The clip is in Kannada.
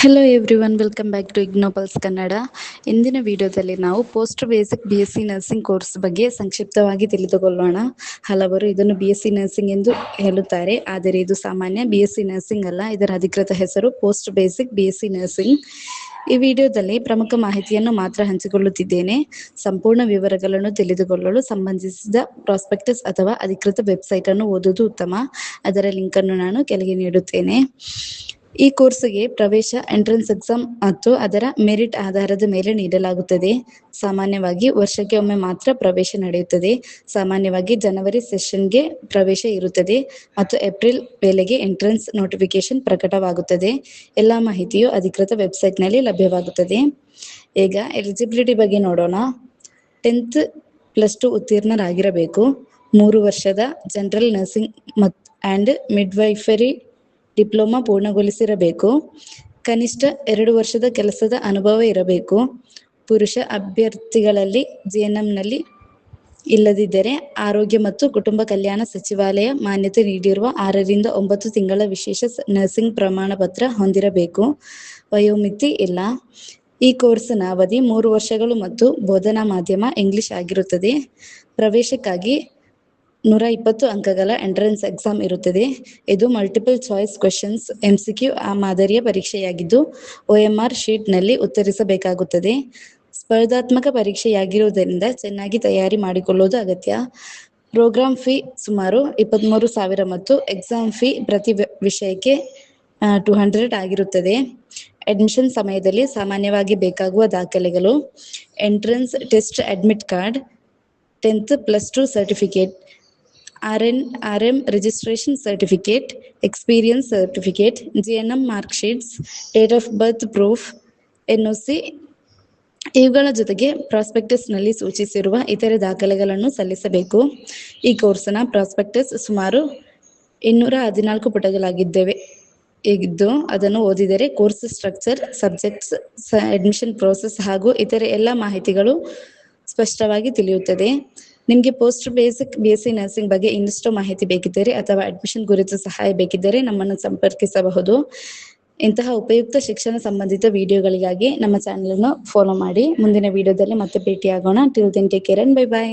Hello everyone, welcome back to ಇಗ್ನೋಪಲ್ಸ್ ಕನ್ನಡ. ಇಂದಿನ ವಿಡಿಯೋದಲ್ಲಿ ನಾವು post basic BSc nursing course ಬಗ್ಗೆ ಸಂಕ್ಷಿಪ್ತವಾಗಿ ತಿಳಿದುಕೊಳ್ಳೋಣ. ಹಲವರು ಇದನ್ನು BSc ನರ್ಸಿಂಗ್ ಎಂದು ಹೇಳುತ್ತಾರೆ, ಆದರೆ ಇದು ಸಾಮಾನ್ಯ BSc ನರ್ಸಿಂಗ್ ಅಲ್ಲ. ಇದರ ಅಧಿಕೃತ ಹೆಸರು ಪೋಸ್ಟ್ ಬೇಸಿಕ್ BSc ನರ್ಸಿಂಗ್. ಈ ವಿಡಿಯೋದಲ್ಲಿ ಪ್ರಮುಖ ಮಾಹಿತಿಯನ್ನು ಮಾತ್ರ ಹಂಚಿಕೊಳ್ಳುತ್ತಿದ್ದೇನೆ. ಸಂಪೂರ್ಣ ವಿವರಗಳನ್ನು ತಿಳಿದುಕೊಳ್ಳಲು ಸಂಬಂಧಿಸಿದ ಪ್ರಾಸ್ಪೆಕ್ಟಸ್ ಅಥವಾ ಅಧಿಕೃತ ವೆಬ್ಸೈಟ್ ಅನ್ನು ಓದುವುದು ಉತ್ತಮ. ಅದರ ಲಿಂಕ್ ಅನ್ನು ನಾನು ಕೆಳಗೆ ನೀಡುತ್ತೇನೆ. ಈ ಕೋರ್ಸ್ಗೆ ಪ್ರವೇಶ ಎಂಟ್ರೆನ್ಸ್ ಎಕ್ಸಾಮ್ ಮತ್ತು ಅದರ ಮೆರಿಟ್ ಆಧಾರದ ಮೇಲೆ ನೀಡಲಾಗುತ್ತದೆ. ಸಾಮಾನ್ಯವಾಗಿ ವರ್ಷಕ್ಕೆ ಒಮ್ಮೆ ಮಾತ್ರ ಪ್ರವೇಶ ನಡೆಯುತ್ತದೆ. ಸಾಮಾನ್ಯವಾಗಿ ಜನವರಿ ಸೆಷನ್ಗೆ ಪ್ರವೇಶ ಇರುತ್ತದೆ ಮತ್ತು ಏಪ್ರಿಲ್ ವೇಳೆಗೆ ಎಂಟ್ರೆನ್ಸ್ ನೋಟಿಫಿಕೇಶನ್ ಪ್ರಕಟವಾಗುತ್ತದೆ. ಎಲ್ಲ ಮಾಹಿತಿಯು ಅಧಿಕೃತ ವೆಬ್ಸೈಟ್ನಲ್ಲಿ ಲಭ್ಯವಾಗುತ್ತದೆ. ಈಗ ಎಲಿಜಿಬಿಲಿಟಿ ಬಗ್ಗೆ ನೋಡೋಣ. 10th +2 ಉತ್ತೀರ್ಣರಾಗಿರಬೇಕು. 3 ವರ್ಷದ general nursing and midwifery diploma ಪೂರ್ಣಗೊಳಿಸಿರಬೇಕು. ಕನಿಷ್ಠ 2 ವರ್ಷದ ಕೆಲಸದ ಅನುಭವ ಇರಬೇಕು. ಪುರುಷ ಅಭ್ಯರ್ಥಿಗಳಲ್ಲಿ GNMನಲ್ಲಿ ಇಲ್ಲದಿದ್ದರೆ ಆರೋಗ್ಯ ಮತ್ತು ಕುಟುಂಬ ಕಲ್ಯಾಣ ಸಚಿವಾಲಯ ಮಾನ್ಯತೆ ನೀಡಿರುವ 6 ರಿಂದ 9 ತಿಂಗಳ ವಿಶೇಷ ನರ್ಸಿಂಗ್ ಪ್ರಮಾಣ ಪತ್ರ ಹೊಂದಿರಬೇಕು. ವಯೋಮಿತಿ ಇಲ್ಲ. ಈ ಕೋರ್ಸ್ನ ಅವಧಿ 3 ವರ್ಷಗಳು ಮತ್ತು ಬೋಧನಾ ಮಾಧ್ಯಮ ಇಂಗ್ಲಿಷ್ ಆಗಿರುತ್ತದೆ. ಪ್ರವೇಶಕ್ಕಾಗಿ 120 ಅಂಕಗಳ ಎಂಟ್ರೆನ್ಸ್ ಎಕ್ಸಾಮ್ ಇರುತ್ತದೆ. ಇದು ಮಲ್ಟಿಪಲ್ ಚಾಯ್ಸ್ ಕ್ವೆಶನ್ಸ್ MCQ ಮಾದರಿಯ ಪರೀಕ್ಷೆಯಾಗಿದ್ದು OMR ಶೀಟ್ನಲ್ಲಿ ಉತ್ತರಿಸಬೇಕಾಗುತ್ತದೆ. ಸ್ಪರ್ಧಾತ್ಮಕ ಪರೀಕ್ಷೆಯಾಗಿರುವುದರಿಂದ ಚೆನ್ನಾಗಿ ತಯಾರಿ ಮಾಡಿಕೊಳ್ಳುವುದು ಅಗತ್ಯ. ಪ್ರೋಗ್ರಾಮ್ ಫೀ ಸುಮಾರು 23,000 ಮತ್ತು ಎಕ್ಸಾಮ್ ಫೀ ಪ್ರತಿ ವಿಷಯಕ್ಕೆ 200 ಆಗಿರುತ್ತದೆ. ಅಡ್ಮಿಷನ್ ಸಮಯದಲ್ಲಿ ಸಾಮಾನ್ಯವಾಗಿ ಬೇಕಾಗುವ ದಾಖಲೆಗಳು: entrance test admit card, 10th +2 certificate, RM registration certificate, experience certificate, GNM mark sheets, date of birth proof, NOC. ಇವುಗಳ ಜೊತೆಗೆ ಪ್ರಾಸ್ಪೆಕ್ಟಸ್ನಲ್ಲಿ ಸೂಚಿಸಿರುವ ಇತರೆ ದಾಖಲೆಗಳನ್ನು ಸಲ್ಲಿಸಬೇಕು. ಈ ಕೋರ್ಸ್ನ ಪ್ರಾಸ್ಪೆಕ್ಟಸ್ ಸುಮಾರು 214 ಪುಟಗಳಾಗಿದ್ದು ಅದನ್ನು ಓದಿದರೆ course structure, subjects, admission process ಹಾಗೂ ಇತರೆ ಎಲ್ಲ ಮಾಹಿತಿಗಳು ಸ್ಪಷ್ಟವಾಗಿ ತಿಳಿಯುತ್ತದೆ. ನಿಮಗೆ ಪೋಸ್ಟ್ ಬೇಸಿಕ್ BSc ನರ್ಸಿಂಗ್ ಬಗ್ಗೆ ಇನ್ನಷ್ಟು ಮಾಹಿತಿ ಬೇಕಿದ್ದರೆ ಅಥವಾ ಅಡ್ಮಿಷನ್ ಕುರಿತು ಸಹಾಯ ಬೇಕಿದ್ದರೆ ನಮ್ಮನ್ನು ಸಂಪರ್ಕಿಸಬಹುದು. ಇಂತಹ ಉಪಯುಕ್ತ ಶಿಕ್ಷಣ ಸಂಬಂಧಿತ ವಿಡಿಯೋಗಳಿಗಾಗಿ ನಮ್ಮ ಚಾನಲ್ ಅನ್ನು ಫಾಲೋ ಮಾಡಿ. ಮುಂದಿನ ವಿಡಿಯೋದಲ್ಲಿ ಮತ್ತೆ ಭೇಟಿಯಾಗೋಣ. Till then take care and by.